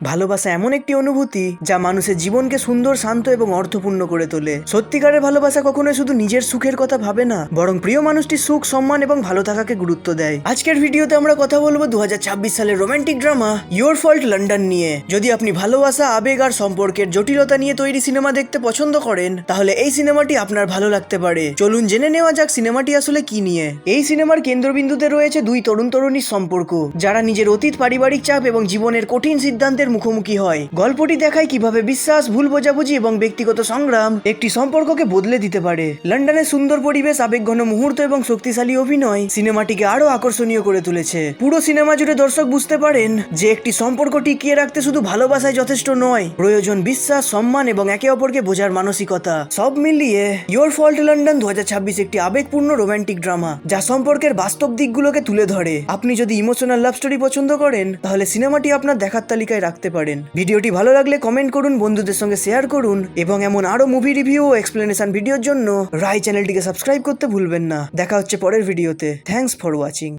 ভালোবাসা এমন একটি অনুভূতি যা মানুষের জীবনকে সুন্দর, শান্ত এবং অর্থপূর্ণ করে তোলে। সত্যিকারের ভালোবাসা কখনোই শুধু নিজের সুখের কথা ভাবে না, বরং প্রিয় মানুষটির সুখ, সম্মান এবং ভালো থাকাকে গুরুত্ব দেয়। আজকের ভিডিওতে আমরা কথা বলবো 2026 সালের romantic drama your fault London নিয়ে। যদি আপনি ভালোবাসা, আবেগ আর সম্পর্কের জটিলতা নিয়ে তৈরি সিনেমা দেখতে পছন্দ করেন, তাহলে এই সিনেমাটি আপনার ভালো লাগতে পারে। চলুন জেনে নেওয়া যাক সিনেমাটি আসলে কি নিয়ে। এই সিনেমার কেন্দ্রবিন্দুতে রয়েছে দুই তরুণ তরুণীর সম্পর্ক, যারা নিজের অতীত, পারিবারিক চাপ এবং জীবনের কঠিন সিদ্ধান্তের মুখোমুখি হয়। গল্পটি দেখায় কিভাবে বিশ্বাস, ভুল বোঝাবুঝি এবং ব্যক্তিগত সংগ্রাম একটি সম্পর্ককে বদলে দিতে পারে। লন্ডনের সুন্দর পরিবেশ, আবেগঘন মুহূর্ত এবং শক্তিশালী অভিনয় সিনেমাটিকে আরো আকর্ষণীয় করে তুলেছে। পুরো সিনেমা জুড়ে দর্শক বুঝতে পারেন যে একটি সম্পর্ক টিকিয়ে রাখতে শুধু ভালোবাসায় যথেষ্ট নয়, প্রয়োজন বিশ্বাস, সম্মান এবং একে অপরকে বোঝার মানসিকতা। সব মিলিয়ে ইয়োর ফল্ট লন্ডন 2026 একটি আবেগপূর্ণ রোমান্টিক ড্রামা যা সম্পর্কের বাস্তব দিকগুলোকে তুলে ধরে। আপনি যদি ইমোশনাল লাভ স্টোরি পছন্দ করেন, তাহলে সিনেমাটি আপনার দেখার তালিকায় রাখতে পারেন। ভিডিওটি ভালো লাগলে কমেন্ট করুন, বন্ধুদের সঙ্গে শেয়ার করুন এবং এমন আরো মুভি রিভিউ ও এক্সপ্লেনেশন ভিডিওর জন্য রায় চ্যানেলটিকে সাবস্ক্রাইব করতে ভুলবেন না। দেখা হচ্ছে পরের ভিডিওতে। Thanks for watching.